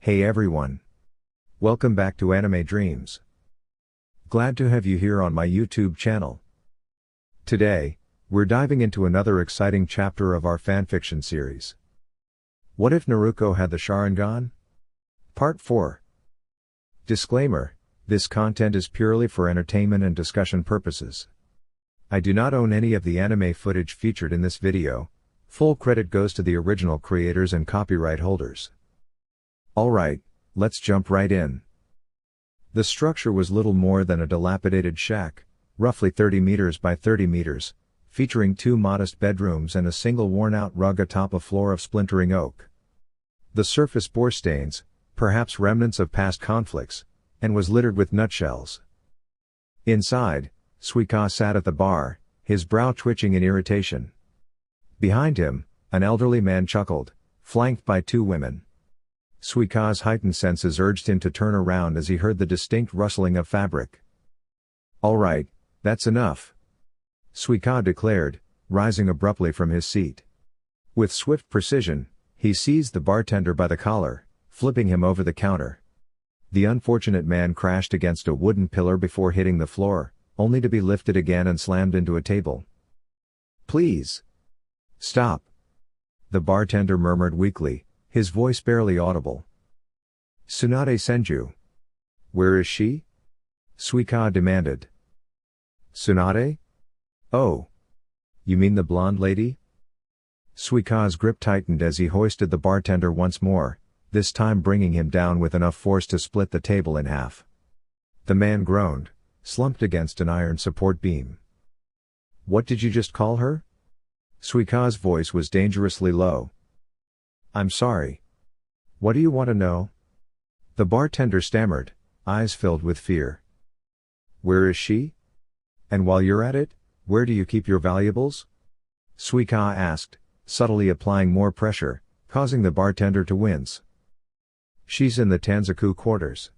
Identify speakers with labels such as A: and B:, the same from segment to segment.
A: Hey everyone. Welcome back to Anime Dreams. Glad to have you here on my YouTube channel. Today, we're diving into another exciting chapter of our fanfiction series. What if Naruko had the Sharingan? Part 4. Disclaimer: this content is purely for entertainment and discussion purposes. I do not own any of the anime footage featured in this video. Full credit goes to the original creators and copyright holders. Alright, let's jump right in. The structure was little more than a dilapidated shack, roughly 30 meters by 30 meters, featuring 2 modest bedrooms and a single worn-out rug atop a floor of splintering oak. The surface bore stains, perhaps remnants of past conflicts, and was littered with nutshells. Inside, Suika sat at the bar, his brow twitching in irritation. Behind him, an elderly man chuckled, flanked by 2 women. Suika's heightened senses urged him to turn around as he heard the distinct rustling of fabric. Alright, that's enough, Suika declared, rising abruptly from his seat. With swift precision, he seized the bartender by the collar, flipping him over the counter. The unfortunate man crashed against a wooden pillar before hitting the floor, only to be lifted again and slammed into a table. Please. Stop. The bartender murmured weakly, his voice barely audible. Tsunade Senju. Where is she? Suika demanded. Tsunade? Oh. You mean the blonde lady? Suika's grip tightened as he hoisted the bartender once more, this time bringing him down with enough force to split the table in half. The man groaned, slumped against an iron support beam. What did you just call her? Suika's voice was dangerously low. I'm sorry. What do you want to know? The bartender stammered, eyes filled with fear. Where is she? And while you're at it, where do you keep your valuables? Suika asked, subtly applying more pressure, causing the bartender to wince. She's in the Tanzaku quarters.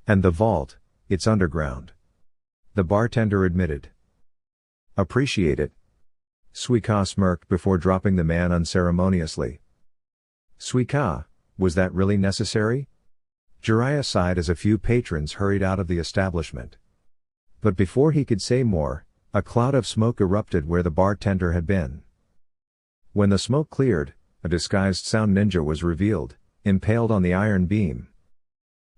A: And the vault, it's underground. The bartender admitted. Appreciate it. Suika smirked before dropping the man unceremoniously. Suika, was that really necessary? Jiraiya sighed as a few patrons hurried out of the establishment. But before he could say more, a cloud of smoke erupted where the bartender had been. When the smoke cleared, a disguised sound ninja was revealed, impaled on the iron beam.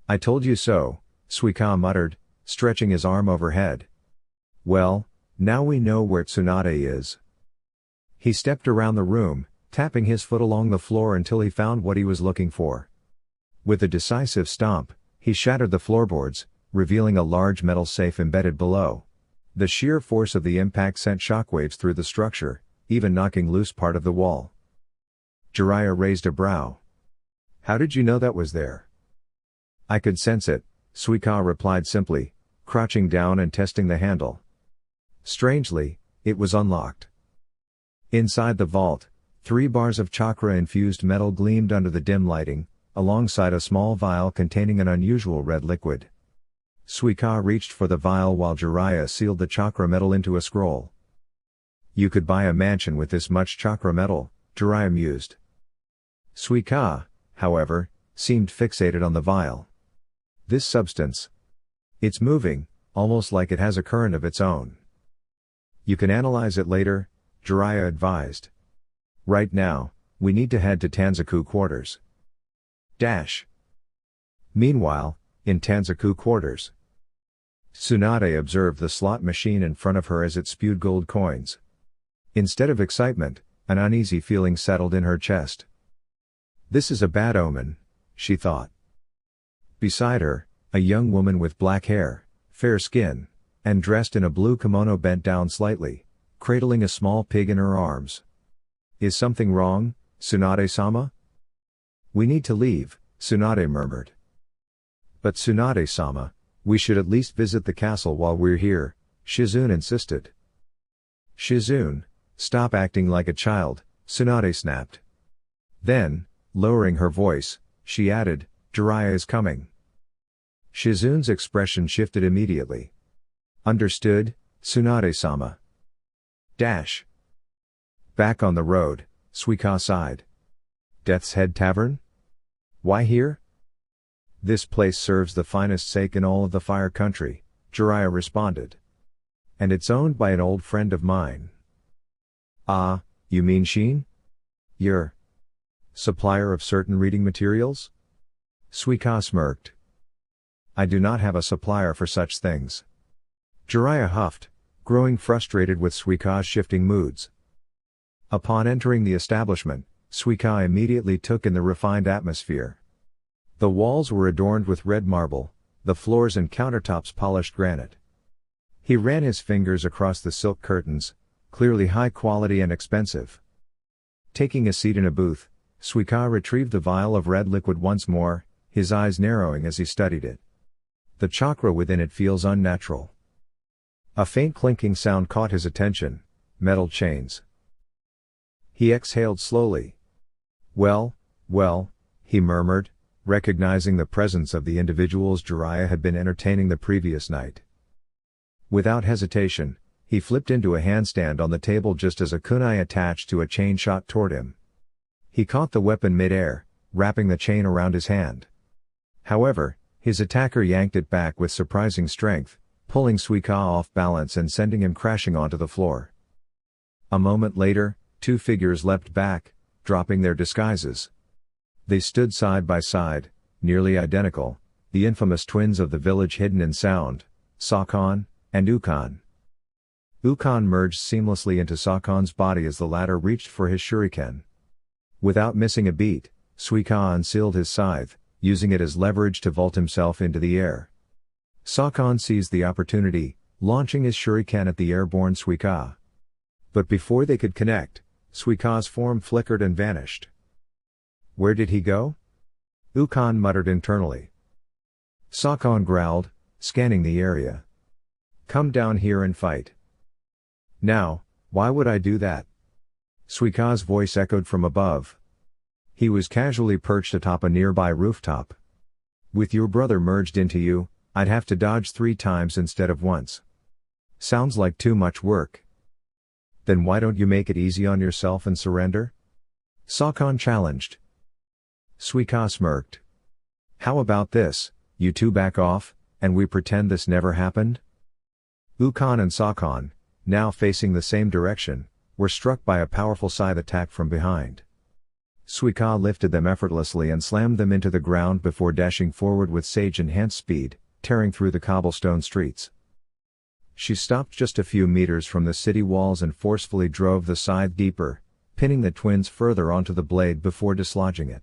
A: I told you so, Suika muttered, stretching his arm overhead. Well, now we know where Tsunade is. He stepped around the room, tapping his foot along the floor until he found what he was looking for. With a decisive stomp, he shattered the floorboards, revealing a large metal safe embedded below. The sheer force of the impact sent shockwaves through the structure, even knocking loose part of the wall. Jiraiya raised a brow. How did you know that was there? I could sense it, Suika replied simply, crouching down and testing the handle. Strangely, it was unlocked. Inside the vault, 3 bars of chakra-infused metal gleamed under the dim lighting, alongside a small vial containing an unusual red liquid. Suika reached for the vial while Jiraiya sealed the chakra metal into a scroll. You could buy a mansion with this much chakra metal, Jiraiya mused. Suika, however, seemed fixated on the vial. This substance. It's moving, almost like it has a current of its own. You can analyze it later, Jiraiya advised. Right now, we need to head to Tanzaku quarters. Meanwhile, in Tanzaku quarters, Tsunade observed the slot machine in front of her as it spewed gold coins. Instead of excitement, an uneasy feeling settled in her chest. This is a bad omen, she thought. Beside her, a young woman with black hair, fair skin, and dressed in a blue kimono bent down slightly, cradling a small pig in her arms. Is something wrong, Tsunade-sama? We need to leave, Tsunade murmured. But Tsunade-sama, we should at least visit the castle while we're here, Shizune insisted. Shizune, stop acting like a child, Tsunade snapped. Then, lowering her voice, she added, Jiraiya is coming. Shizune's expression shifted immediately. Understood, Tsunade-sama. Back on the road, Suika sighed. Death's Head Tavern? Why here? This place serves the finest sake in all of the Fire Country, Jiraiya responded. And it's owned by an old friend of mine. Ah, you mean Sheen? You're supplier of certain reading materials? Suika smirked. I do not have a supplier for such things. Jiraiya huffed, growing frustrated with Suika's shifting moods. Upon entering the establishment, Suika immediately took in the refined atmosphere. The walls were adorned with red marble, the floors and countertops polished granite. He ran his fingers across the silk curtains, clearly high quality and expensive. Taking a seat in a booth, Suika retrieved the vial of red liquid once more, his eyes narrowing as he studied it. The chakra within it feels unnatural. A faint clinking sound caught his attention, metal chains. He exhaled slowly. Well, he murmured, recognizing the presence of the individuals Jiraiya had been entertaining the previous night. Without hesitation, he flipped into a handstand on the table just as a kunai attached to a chain shot toward him. He caught the weapon mid-air, wrapping the chain around his hand. However, his attacker yanked it back with surprising strength, pulling Suika off balance and sending him crashing onto the floor. A moment later, two figures leapt back, dropping their disguises. They stood side by side, nearly identical, the infamous twins of the village hidden in sound, Sakon and Ukon. Ukon merged seamlessly into Sakon's body as the latter reached for his shuriken. Without missing a beat, Suika unsealed his scythe, using it as leverage to vault himself into the air. Sakon seized the opportunity, launching his shuriken at the airborne Suika. But before they could connect, Suika's form flickered and vanished. Where did he go? Ukon muttered internally. Sakon growled, scanning the area. Come down here and fight. Now, why would I do that? Suika's voice echoed from above. He was casually perched atop a nearby rooftop. With your brother merged into you, I'd have to dodge 3 times instead of once. Sounds like too much work. Then why don't you make it easy on yourself and surrender? Sakon challenged. Suika smirked. How about this, you two back off, and we pretend this never happened? Ukon and Sakon, now facing the same direction, were struck by a powerful scythe attack from behind. Suika lifted them effortlessly and slammed them into the ground before dashing forward with sage-enhanced speed, tearing through the cobblestone streets. She stopped just a few meters from the city walls and forcefully drove the scythe deeper, pinning the twins further onto the blade before dislodging it.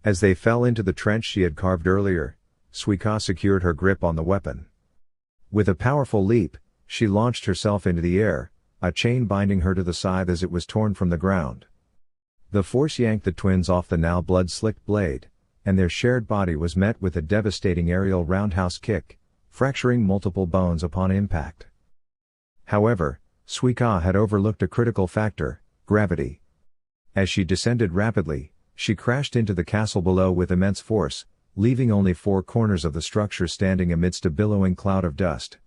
A: As they fell into the trench she had carved earlier, Suika secured her grip on the weapon. With a powerful leap, she launched herself into the air, a chain binding her to the scythe as it was torn from the ground. The force yanked the twins off the now blood-slicked blade, and their shared body was met with a devastating aerial roundhouse kick, fracturing multiple bones upon impact. However, Suika had overlooked a critical factor, gravity. As she descended rapidly, she crashed into the castle below with immense force, leaving only 4 corners of the structure standing amidst a billowing cloud of dust.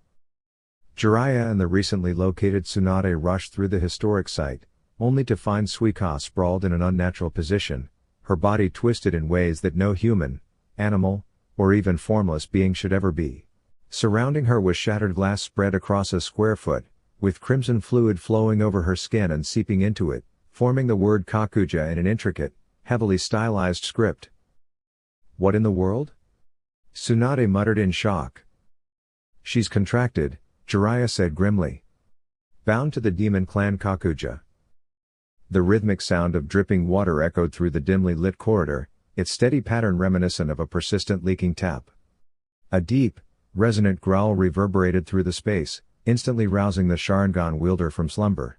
A: Jiraiya and the recently located Tsunade rushed through the historic site, only to find Suika sprawled in an unnatural position, her body twisted in ways that no human, animal, or even formless being should ever be. Surrounding her was shattered glass spread across a square foot, with crimson fluid flowing over her skin and seeping into it, forming the word Kakuja in an intricate, heavily stylized script. What in the world? Tsunade muttered in shock. She's contracted, Jiraiya said grimly. Bound to the demon clan Kakuja. The rhythmic sound of dripping water echoed through the dimly lit corridor, its steady pattern reminiscent of a persistent leaking tap. A deep, resonant growl reverberated through the space, instantly rousing the Sharingan wielder from slumber.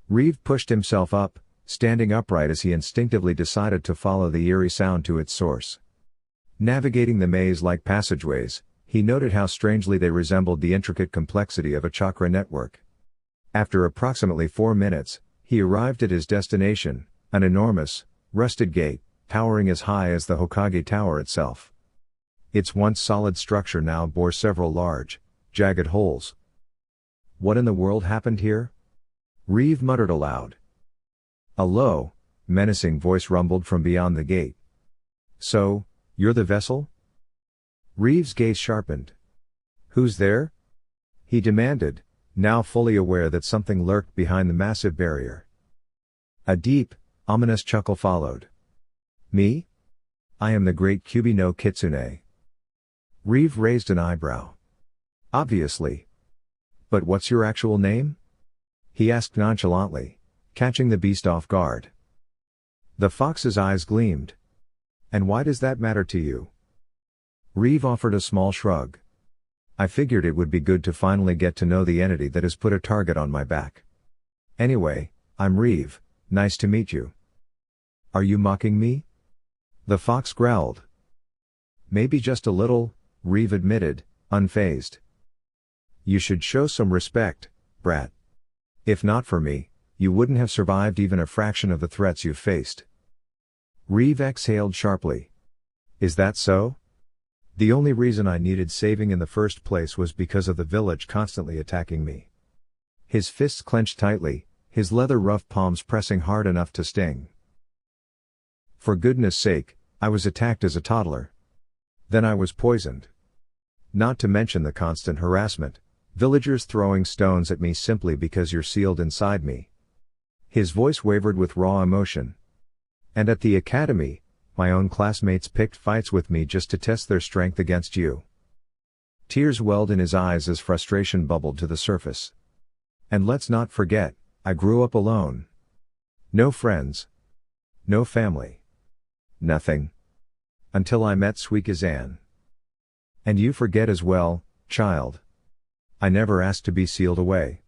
A: Reeve pushed himself up, standing upright as he instinctively decided to follow the eerie sound to its source. Navigating the maze-like passageways, he noted how strangely they resembled the intricate complexity of a chakra network. After approximately 4 minutes, he arrived at his destination, an enormous, rusted gate, towering as high as the Hokage Tower itself. Its once solid structure now bore several large, jagged holes. What in the world happened here? Reeve muttered aloud. A low, menacing voice rumbled from beyond the gate. So, You're the vessel? Reeves' gaze sharpened. Who's there? He demanded, now fully aware that something lurked behind the massive barrier. A deep, ominous chuckle followed. Me? I am the great Kyubi no Kitsune. Reeve raised an eyebrow. Obviously. But what's your actual name? He asked nonchalantly, catching the beast off guard. The fox's eyes gleamed. And why does that matter to you? Reeve offered a small shrug. I figured it would be good to finally get to know the entity that has put a target on my back. Anyway, I'm Reeve, nice to meet you. Are you mocking me? The fox growled. Maybe just a little, Reeve admitted, unfazed. You should show some respect, brat. If not for me, you wouldn't have survived even a fraction of the threats you've faced. Reeve exhaled sharply. Is that so? The only reason I needed saving in the first place was because of the village constantly attacking me. His fists clenched tightly, his leather-rough palms pressing hard enough to sting. For goodness sake, I was attacked as a toddler. Then I was poisoned. Not to mention the constant harassment, villagers throwing stones at me simply because you're sealed inside me. His voice wavered with raw emotion. And at the academy, my own classmates picked fights with me just to test their strength against you. Tears welled in his eyes as frustration bubbled to the surface. And let's not forget, I grew up alone. No friends. No family. Nothing. Until I met Suikazan. And you forget as well, child. I never asked to be sealed away.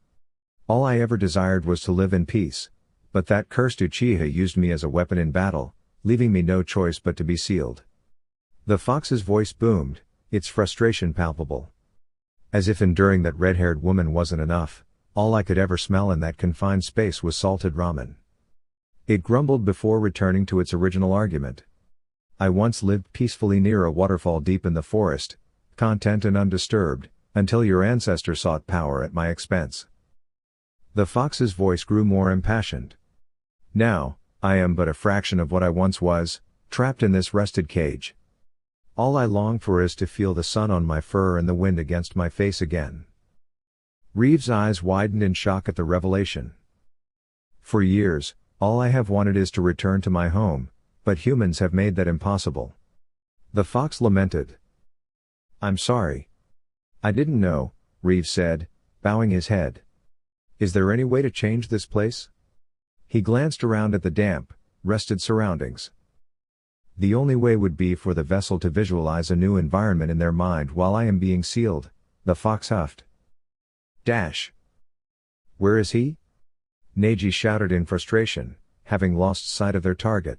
A: All I ever desired was to live in peace, but that cursed Uchiha used me as a weapon in battle, leaving me no choice but to be sealed. The fox's voice boomed, its frustration palpable. As if enduring that red-haired woman wasn't enough, all I could ever smell in that confined space was salted ramen. It grumbled before returning to its original argument. I once lived peacefully near a waterfall deep in the forest, content and undisturbed, until your ancestor sought power at my expense. The fox's voice grew more impassioned. Now, I am but a fraction of what I once was, trapped in this rusted cage. All I long for is to feel the sun on my fur and the wind against my face again. Reeves' eyes widened in shock at the revelation. For years, all I have wanted is to return to my home, but humans have made that impossible. The fox lamented. I'm sorry. I didn't know, Reeves said, bowing his head. Is there any way to change this place? He glanced around at the damp, rested surroundings. The only way would be for the vessel to visualize a new environment in their mind while I am being sealed, the fox huffed. Dash. Where is he? Neji shouted in frustration, having lost sight of their target.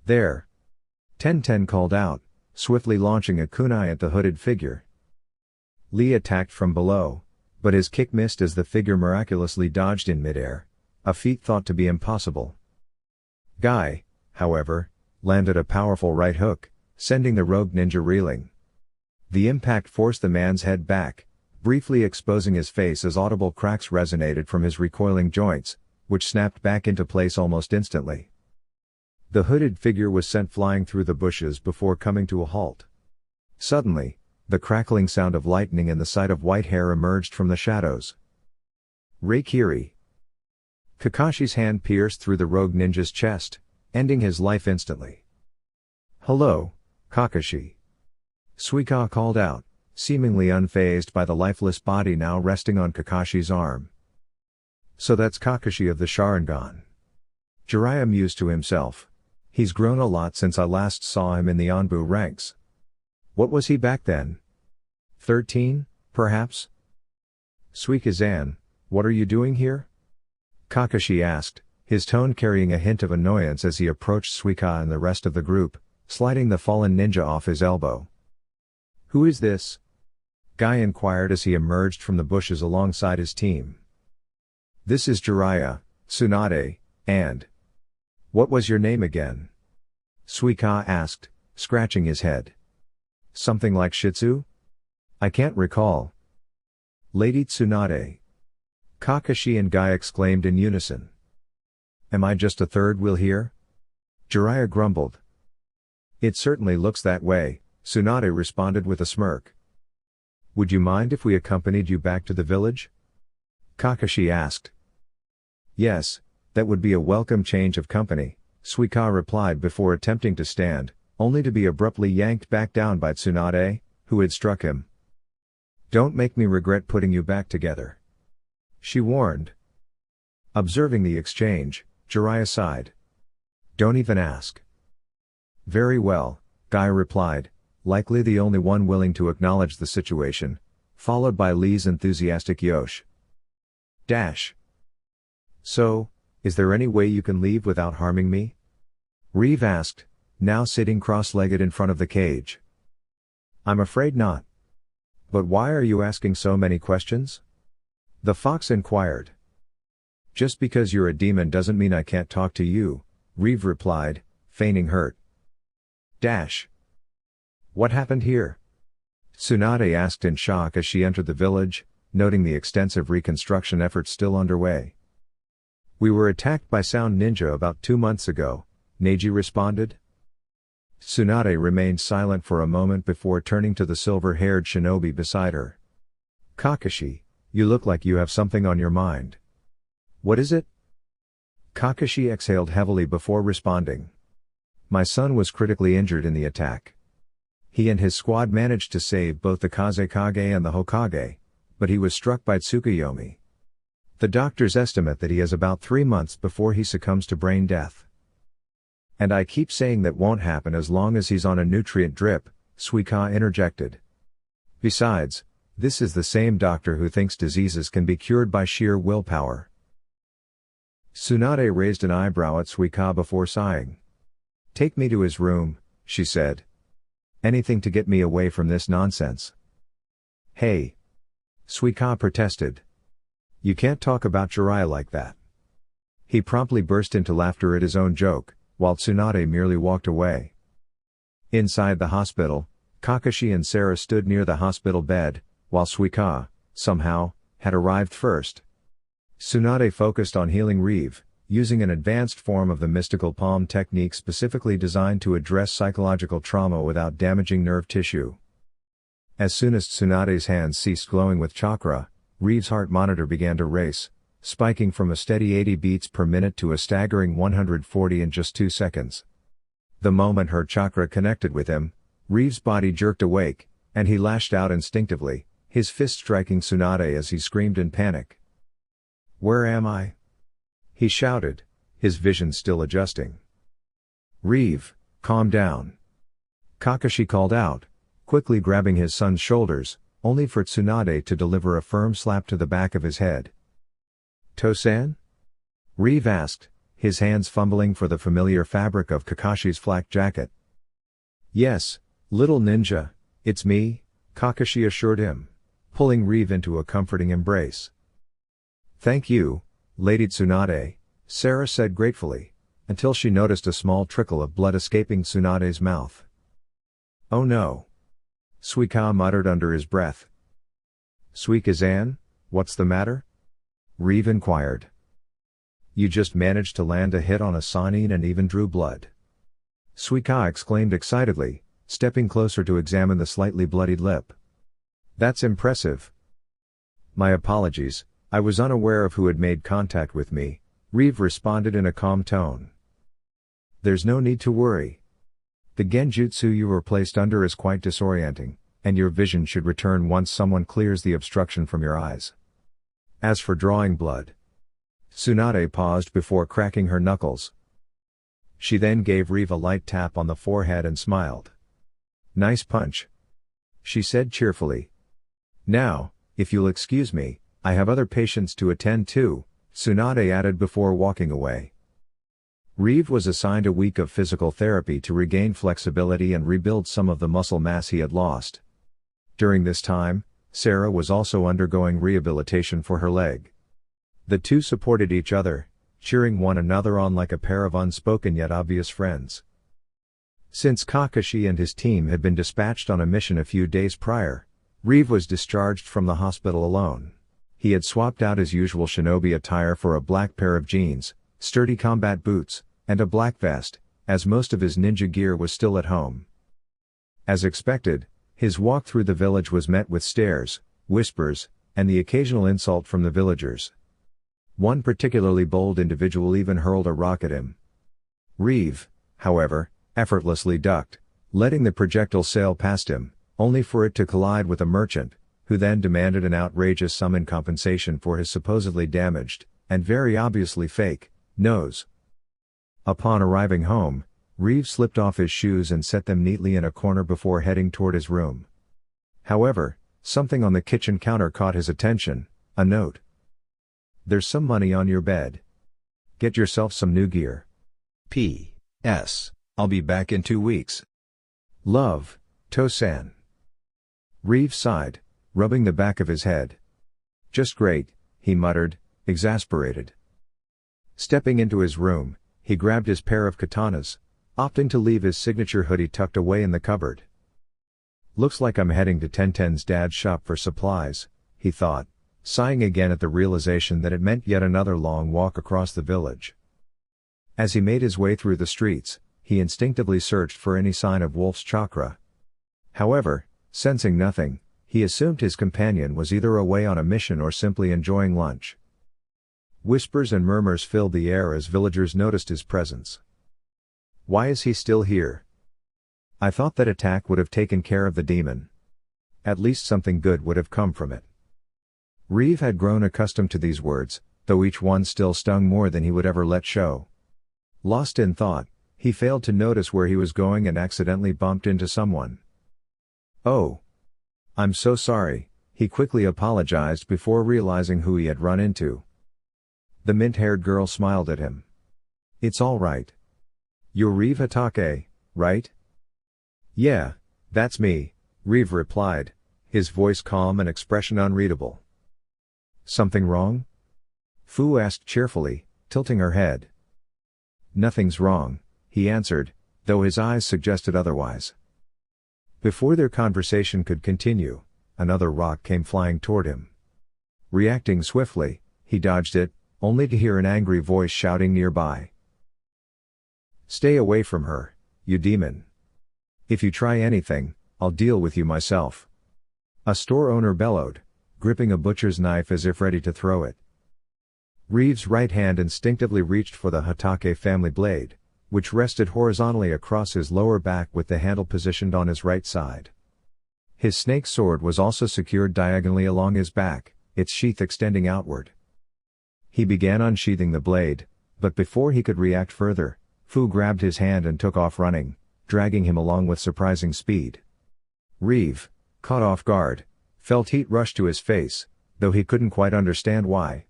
A: There. Ten called out, swiftly launching a kunai at the hooded figure. Lee attacked from below, but his kick missed as the figure miraculously dodged in midair, a feat thought to be impossible. Guy, however, landed a powerful right hook, sending the rogue ninja reeling. The impact forced the man's head back, briefly exposing his face as audible cracks resonated from his recoiling joints, which snapped back into place almost instantly. The hooded figure was sent flying through the bushes before coming to a halt. Suddenly, the crackling sound of lightning and the sight of white hair emerged from the shadows. Reikiri. Kakashi's hand pierced through the rogue ninja's chest, ending his life instantly. Hello, Kakashi. Suika called out, seemingly unfazed by the lifeless body now resting on Kakashi's arm. So that's Kakashi of the Sharingan. Jiraiya mused to himself. He's grown a lot since I last saw him in the Anbu ranks. What was he back then? 13, perhaps? Suikazan, what are you doing here? Kakashi asked, his tone carrying a hint of annoyance as he approached Suika and the rest of the group, sliding the fallen ninja off his elbow. Who is this? Guy inquired as he emerged from the bushes alongside his team. This is Jiraiya, Tsunade, and... What was your name again? Suika asked, scratching his head. Something like Shitsu? I can't recall. Lady Tsunade. Kakashi and Guy exclaimed in unison. Am I just a third wheel here? Jiraiya grumbled. It certainly looks that way, Tsunade responded with a smirk. Would you mind if we accompanied you back to the village? Kakashi asked. Yes, that would be a welcome change of company, Suika replied before attempting to stand, only to be abruptly yanked back down by Tsunade, who had struck him. Don't make me regret putting you back together, she warned. Observing the exchange, Jiraiya sighed. Don't even ask. Very well, Guy replied, likely the only one willing to acknowledge the situation, followed by Lee's enthusiastic Yosh. Dash. So, is there any way you can leave without harming me? Reeve asked, now sitting cross-legged in front of the cage. I'm afraid not. But why are you asking so many questions? The fox inquired. Just because you're a demon doesn't mean I can't talk to you, Reeve replied, feigning hurt. Dash. What happened here? Tsunade asked in shock as she entered the village, noting the extensive reconstruction efforts still underway. We were attacked by Sound Ninja about 2 months ago, Neji responded. Tsunade remained silent for a moment before turning to the silver-haired shinobi beside her. Kakashi, you look like you have something on your mind. What is it? Kakashi exhaled heavily before responding. My son was critically injured in the attack. He and his squad managed to save both the Kazekage and the Hokage, but he was struck by Tsukuyomi. The doctors estimate that he has about 3 months before he succumbs to brain death. And I keep saying that won't happen as long as he's on a nutrient drip, Suika interjected. Besides, this is the same doctor who thinks diseases can be cured by sheer willpower. Tsunade raised an eyebrow at Suika before sighing. Take me to his room, she said. Anything to get me away from this nonsense. Hey! Suika protested. You can't talk about Jiraiya like that. He promptly burst into laughter at his own joke, while Tsunade merely walked away. Inside the hospital, Kakashi and Sarah stood near the hospital bed, while Suika, somehow, had arrived first. Tsunade focused on healing Reeve, using an advanced form of the mystical palm technique specifically designed to address psychological trauma without damaging nerve tissue. As soon as Tsunade's hands ceased glowing with chakra, Reeve's heart monitor began to race, spiking from a steady 80 beats per minute to a staggering 140 in just 2 seconds. The moment her chakra connected with him, Reeve's body jerked awake, and he lashed out instinctively, his fist striking Tsunade as he screamed in panic. Where am I? He shouted, his vision still adjusting. Reeve, calm down. Kakashi called out, quickly grabbing his son's shoulders, only for Tsunade to deliver a firm slap to the back of his head. Tosan? Reeve asked, his hands fumbling for the familiar fabric of Kakashi's flak jacket. Yes, little ninja, it's me, Kakashi assured him, pulling Reeve into a comforting embrace. Thank you, Lady Tsunade, Sarah said gratefully, until she noticed a small trickle of blood escaping Tsunade's mouth. Oh no! Suika muttered under his breath. Suika-zan, what's the matter? Reeve inquired. You just managed to land a hit on a Sannin and even drew blood. Suika exclaimed excitedly, stepping closer to examine the slightly bloodied lip. That's impressive. My apologies, I was unaware of who had made contact with me, Reeve responded in a calm tone. There's no need to worry. The genjutsu you were placed under is quite disorienting, and your vision should return once someone clears the obstruction from your eyes. As for drawing blood. Tsunade paused before cracking her knuckles. She then gave Reeve a light tap on the forehead and smiled. Nice punch. She said cheerfully. Now, if you'll excuse me, I have other patients to attend to, Tsunade added before walking away. Reeve was assigned a week of physical therapy to regain flexibility and rebuild some of the muscle mass he had lost. During this time, Sarah was also undergoing rehabilitation for her leg. The two supported each other, cheering one another on like a pair of unspoken yet obvious friends. Since Kakashi and his team had been dispatched on a mission a few days prior, Reeve was discharged from the hospital alone. He had swapped out his usual shinobi attire for a black pair of jeans, sturdy combat boots, and a black vest, as most of his ninja gear was still at home. As expected, his walk through the village was met with stares, whispers, and the occasional insult from the villagers. One particularly bold individual even hurled a rock at him. Reeve, however, effortlessly ducked, letting the projectile sail past him, only for it to collide with a merchant, who then demanded an outrageous sum in compensation for his supposedly damaged, and very obviously fake, nose. Upon arriving home, Reeve slipped off his shoes and set them neatly in a corner before heading toward his room. However, something on the kitchen counter caught his attention, a note. "There's some money on your bed. Get yourself some new gear. P.S. I'll be back in 2 weeks. Love, To-san." Reeve sighed, rubbing the back of his head. "Just great," he muttered, exasperated. Stepping into his room, he grabbed his pair of katanas, opting to leave his signature hoodie tucked away in the cupboard. "Looks like I'm heading to Tenten's dad's shop for supplies," he thought, sighing again at the realization that it meant yet another long walk across the village. As he made his way through the streets, he instinctively searched for any sign of Wolf's chakra. However, sensing nothing, he assumed his companion was either away on a mission or simply enjoying lunch. Whispers and murmurs filled the air as villagers noticed his presence. "Why is he still here? I thought that attack would have taken care of the demon. At least something good would have come from it." Reeve had grown accustomed to these words, though each one still stung more than he would ever let show. Lost in thought, he failed to notice where he was going and accidentally bumped into someone. "Oh. I'm so sorry," he quickly apologized before realizing who he had run into. The mint-haired girl smiled at him. "It's all right. You're Reeve Hatake, right?" "Yeah, that's me," Reeve replied, his voice calm and expression unreadable. "Something wrong?" Fu asked cheerfully, tilting her head. "Nothing's wrong," he answered, though his eyes suggested otherwise. Before their conversation could continue, another rock came flying toward him. Reacting swiftly, he dodged it, only to hear an angry voice shouting nearby. "Stay away from her, you demon. If you try anything, I'll deal with you myself." A store owner bellowed, gripping a butcher's knife as if ready to throw it. Reeve's right hand instinctively reached for the Hatake family blade, which rested horizontally across his lower back with the handle positioned on his right side. His snake sword was also secured diagonally along his back, its sheath extending outward. He began unsheathing the blade, but before he could react further, Fu grabbed his hand and took off running, dragging him along with surprising speed. Reeve, caught off guard, felt heat rush to his face, though he couldn't quite understand why.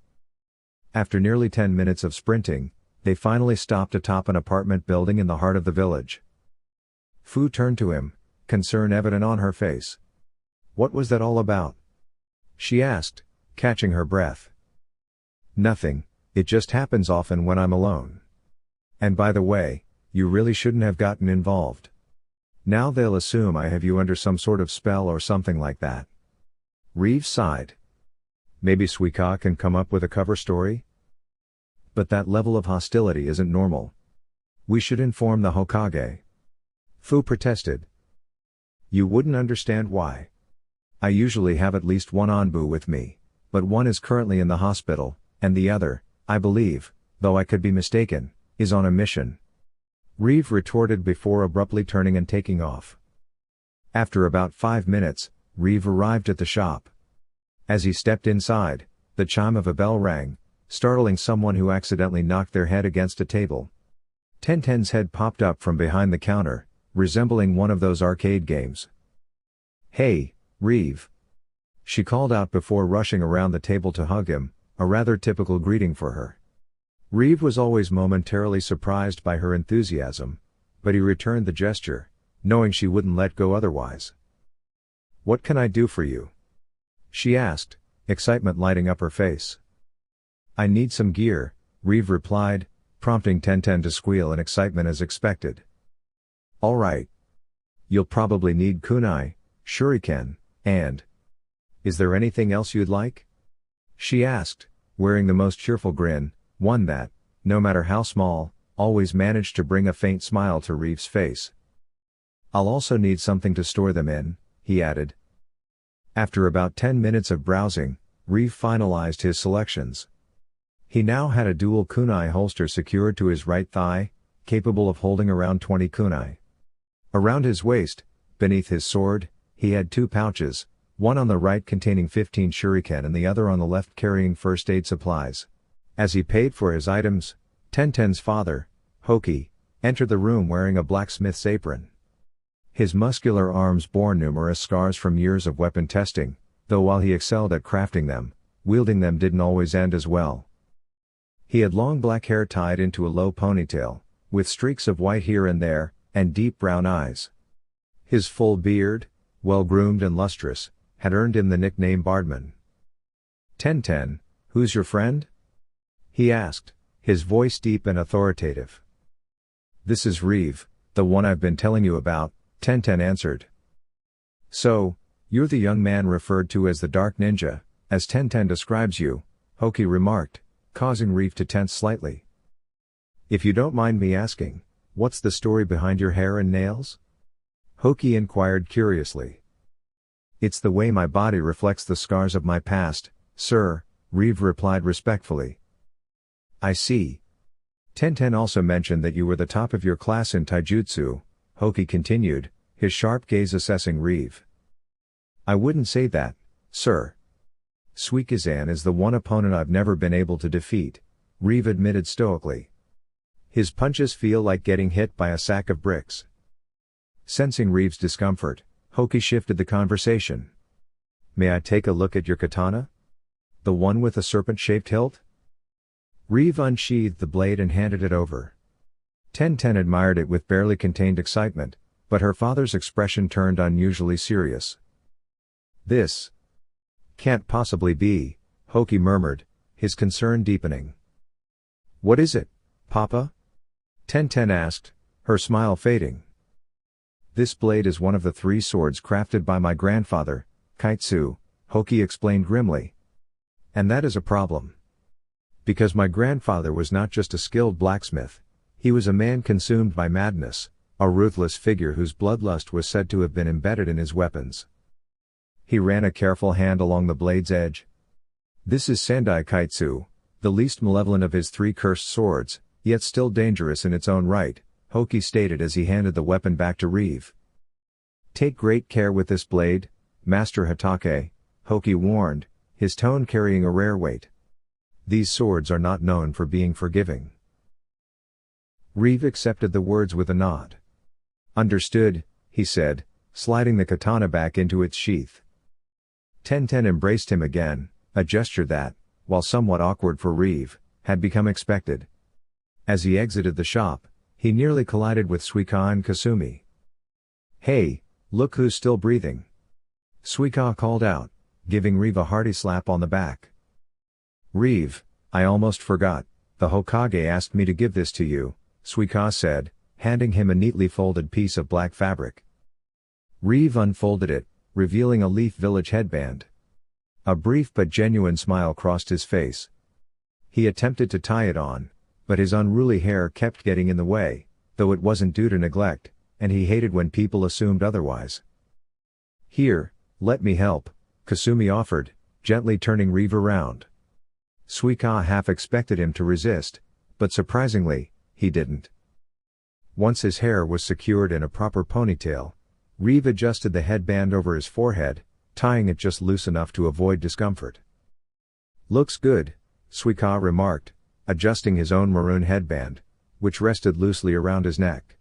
A: After nearly 10 minutes of sprinting, they finally stopped atop an apartment building in the heart of the village. Fu turned to him, concern evident on her face. "What was that all about?" she asked, catching her breath. "Nothing, it just happens often when I'm alone. And by the way, you really shouldn't have gotten involved. Now they'll assume I have you under some sort of spell or something like that." Reeve sighed. "Maybe Suika can come up with a cover story? But that level of hostility isn't normal. We should inform the Hokage." Fu protested. "You wouldn't understand why. I usually have at least one Anbu with me, but one is currently in the hospital, and the other, I believe, though I could be mistaken, is on a mission," Reeve retorted before abruptly turning and taking off. After about 5 minutes, Reeve arrived at the shop. As he stepped inside, the chime of a bell rang, startling someone who accidentally knocked their head against a table. Tenten's head popped up from behind the counter, resembling one of those arcade games. "Hey, Reeve," she called out before rushing around the table to hug him, a rather typical greeting for her. Reeve was always momentarily surprised by her enthusiasm, but he returned the gesture, knowing she wouldn't let go otherwise. "What can I do for you?" she asked, excitement lighting up her face. "I need some gear," Reeve replied, prompting Tenten to squeal in excitement as expected. "All right. You'll probably need kunai, shuriken, and... is there anything else you'd like?" she asked, wearing the most cheerful grin, one that, no matter how small, always managed to bring a faint smile to Reeve's face. "I'll also need something to store them in," he added. After about 10 minutes of browsing, Reeve finalized his selections. He now had a dual kunai holster secured to his right thigh, capable of holding around 20 kunai. Around his waist, beneath his sword, he had 2 pouches, one on the right containing 15 shuriken and the other on the left carrying first aid supplies. As he paid for his items, Tenten's father, Hoki, entered the room wearing a blacksmith's apron. His muscular arms bore numerous scars from years of weapon testing, though while he excelled at crafting them, wielding them didn't always end as well. He had long black hair tied into a low ponytail, with streaks of white here and there, and deep brown eyes. His full beard, well-groomed and lustrous, had earned him the nickname Bardman. "Tenten, who's your friend?" he asked, his voice deep and authoritative. "This is Reeve, the one I've been telling you about," Tenten answered. "So, you're the young man referred to as the Dark Ninja, as Tenten describes you," Hoki remarked, causing Reeve to tense slightly. "If you don't mind me asking, what's the story behind your hair and nails?" Hoki inquired curiously. "It's the way my body reflects the scars of my past, sir," Reeve replied respectfully. "I see. Tenten also mentioned that you were the top of your class in taijutsu," Hoki continued, his sharp gaze assessing Reeve. "I wouldn't say that, sir. Suikazan is the one opponent I've never been able to defeat," Reeve admitted stoically. "His punches feel like getting hit by a sack of bricks." Sensing Reeve's discomfort, Hoki shifted the conversation. "May I take a look at your katana? The one with the serpent-shaped hilt?" Reeve unsheathed the blade and handed it over. Tenten admired it with barely contained excitement, but her father's expression turned unusually serious. "This can't possibly be," Hoki murmured, his concern deepening. "What is it, Papa?" Tenten asked, her smile fading. "This blade is one of the 3 swords crafted by my grandfather, Kaitsu," Hoki explained grimly. "And that is a problem. Because my grandfather was not just a skilled blacksmith, he was a man consumed by madness, a ruthless figure whose bloodlust was said to have been embedded in his weapons." He ran a careful hand along the blade's edge. "This is Sendai Kaitsu, the least malevolent of his 3 cursed swords, yet still dangerous in its own right," Hoki stated as he handed the weapon back to Reeve. "Take great care with this blade, Master Hatake," Hoki warned, his tone carrying a rare weight. "These swords are not known for being forgiving." Reeve accepted the words with a nod. "Understood," he said, sliding the katana back into its sheath. Tenten embraced him again, a gesture that, while somewhat awkward for Reeve, had become expected. As he exited the shop, he nearly collided with Suika and Kasumi. "Hey, look who's still breathing," Suika called out, giving Reeve a hearty slap on the back. "Reeve, I almost forgot, the Hokage asked me to give this to you," Suika said, handing him a neatly folded piece of black fabric. Reeve unfolded it, revealing a Leaf Village headband. A brief but genuine smile crossed his face. He attempted to tie it on, but his unruly hair kept getting in the way, though it wasn't due to neglect, and he hated when people assumed otherwise. "Here, let me help," Kasumi offered, gently turning Reeve around. Suika half expected him to resist, but surprisingly, he didn't. Once his hair was secured in a proper ponytail, Reeve adjusted the headband over his forehead, tying it just loose enough to avoid discomfort. "Looks good," Suika remarked, adjusting his own maroon headband, which rested loosely around his neck.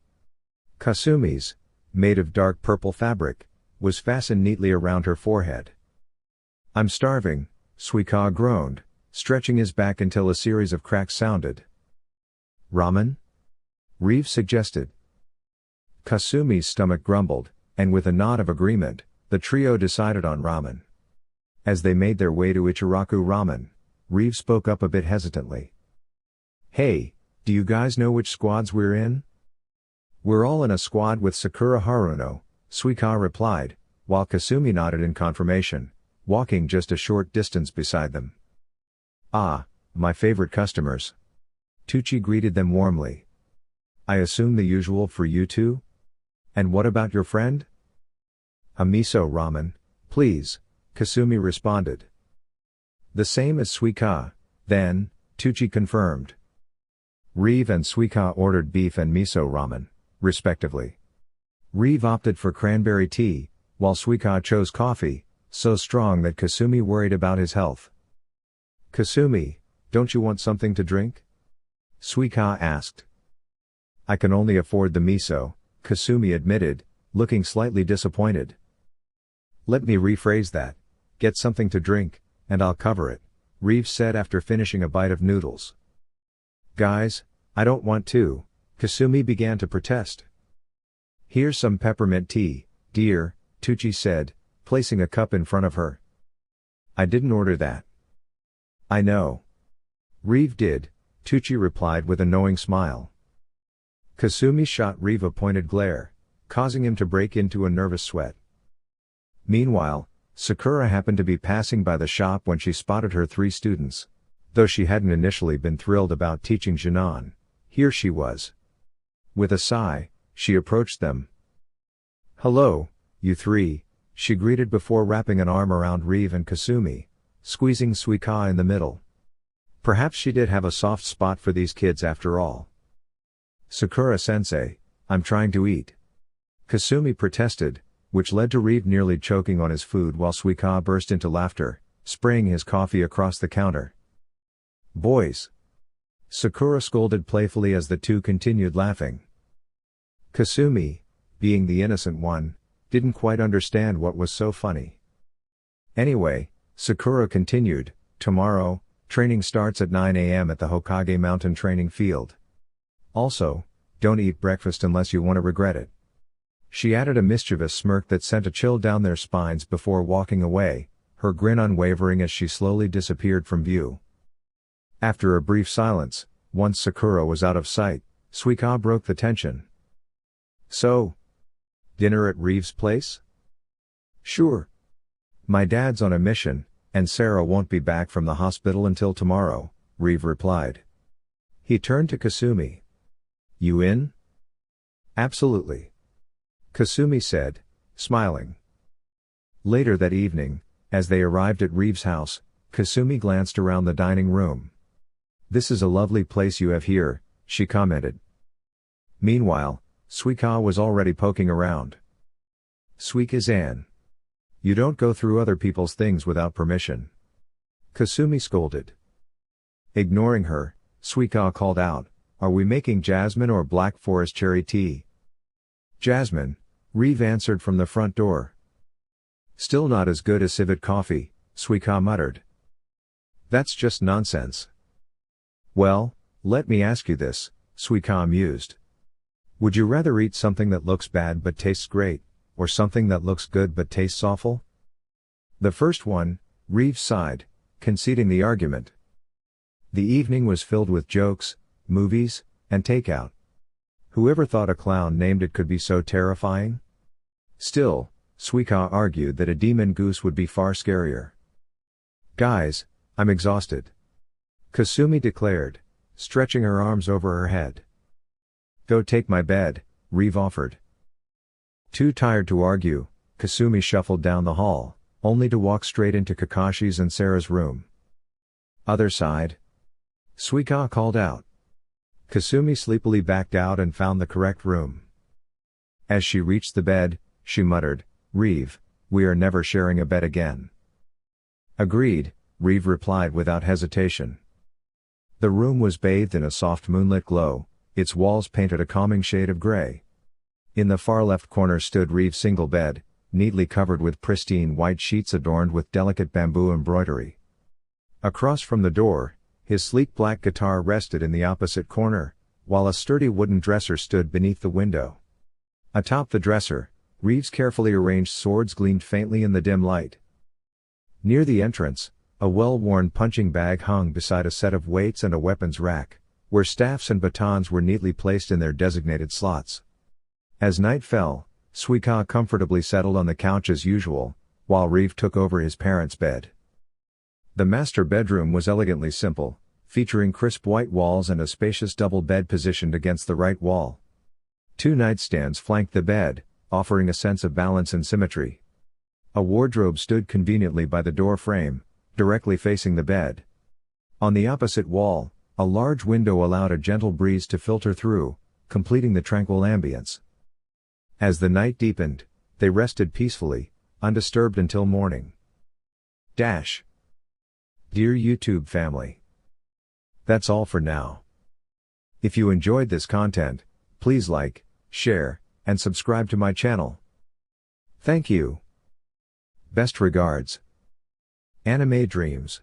A: Kasumi's, made of dark purple fabric, was fastened neatly around her forehead. "I'm starving," Suika groaned, stretching his back until a series of cracks sounded. "Ramen?" Reeve suggested. Kasumi's stomach grumbled, and with a nod of agreement, the trio decided on ramen. As they made their way to Ichiraku Ramen, Reeve spoke up a bit hesitantly. "Hey, do you guys know which squads we're in?" "We're all in a squad with Sakura Haruno," Suika replied, while Kasumi nodded in confirmation, walking just a short distance beside them. "Ah, my favorite customers." Tucci greeted them warmly, I assume the usual for you two? And what about your friend? A miso ramen, please, Kasumi responded. The same as Suika, then, Tucci confirmed. Reeve and Suika ordered beef and miso ramen, respectively. Reeve opted for cranberry tea, while Suika chose coffee, so strong that Kasumi worried about his health. Kasumi, don't you want something to drink? Suika asked. I can only afford the miso, Kasumi admitted, looking slightly disappointed. Let me rephrase that. Get something to drink, and I'll cover it, Reeve said after finishing a bite of noodles. Guys, I don't want to, Kasumi began to protest. Here's some peppermint tea, dear, Tucci said, placing a cup in front of her. I didn't order that. I know. Reeve did, Tucci replied with a knowing smile. Kasumi shot Reeve a pointed glare, causing him to break into a nervous sweat. Meanwhile, Sakura happened to be passing by the shop when she spotted her 3 students. Though she hadn't initially been thrilled about teaching Jinan, here she was. With a sigh, she approached them. Hello, you 3, she greeted before wrapping an arm around Reeve and Kasumi, squeezing Suika in the middle. Perhaps she did have a soft spot for these kids after all. Sakura-sensei, I'm trying to eat. Kasumi protested, which led to Reeve nearly choking on his food while Suika burst into laughter, spraying his coffee across the counter. Boys! Sakura scolded playfully as the two continued laughing. Kasumi, being the innocent one, didn't quite understand what was so funny. Anyway, Sakura continued, tomorrow, training starts at 9 a.m. at the Hokage Mountain Training Field. Also, don't eat breakfast unless you want to regret it. She added a mischievous smirk that sent a chill down their spines before walking away, her grin unwavering as she slowly disappeared from view. After a brief silence, once Sakura was out of sight, Suika broke the tension. So? Dinner at Reeve's place? Sure. My dad's on a mission, and Sarah won't be back from the hospital until tomorrow, Reeve replied. He turned to Kasumi. You in? Absolutely. Kasumi said, smiling. Later that evening, as they arrived at Reeve's house, Kasumi glanced around the dining room. This is a lovely place you have here, she commented. Meanwhile, Suika was already poking around. Suika-san. You don't go through other people's things without permission. Kasumi scolded. Ignoring her, Suika called out, Are we making jasmine or black forest cherry tea? Jasmine, Reeve answered from the front door. Still not as good as civet coffee, Suika muttered. That's just nonsense. Well, let me ask you this, Suika mused. Would you rather eat something that looks bad but tastes great, or something that looks good but tastes awful? The first one, Reeve sighed, conceding the argument. The evening was filled with jokes, movies, and takeout. Whoever thought a clown named it could be so terrifying? Still, Suika argued that a demon goose would be far scarier. Guys, I'm exhausted. Kasumi declared, stretching her arms over her head. Go take my bed, Reeve offered. Too tired to argue, Kasumi shuffled down the hall, only to walk straight into Kakashi's and Sarah's room. Other side? Suika called out. Kasumi sleepily backed out and found the correct room. As she reached the bed, she muttered, Reeve, we are never sharing a bed again. Agreed, Reeve replied without hesitation. The room was bathed in a soft moonlit glow, its walls painted a calming shade of gray. In the far left corner stood Reeve's single bed, neatly covered with pristine white sheets adorned with delicate bamboo embroidery. Across from the door, his sleek black guitar rested in the opposite corner, while a sturdy wooden dresser stood beneath the window. Atop the dresser, Reeve's carefully arranged swords gleamed faintly in the dim light. Near the entrance, a well-worn punching bag hung beside a set of weights and a weapons rack, where staffs and batons were neatly placed in their designated slots. As night fell, Suika comfortably settled on the couch as usual, while Reeve took over his parents' bed. The master bedroom was elegantly simple, featuring crisp white walls and a spacious double bed positioned against the right wall. 2 nightstands flanked the bed, offering a sense of balance and symmetry. A wardrobe stood conveniently by the door frame, directly facing the bed. On the opposite wall, a large window allowed a gentle breeze to filter through, completing the tranquil ambience. As the night deepened, they rested peacefully, undisturbed until morning. Dear YouTube family. That's all for now. If you enjoyed this content, please like, share, and subscribe to my channel. Thank you. Best regards. Anime Dreams.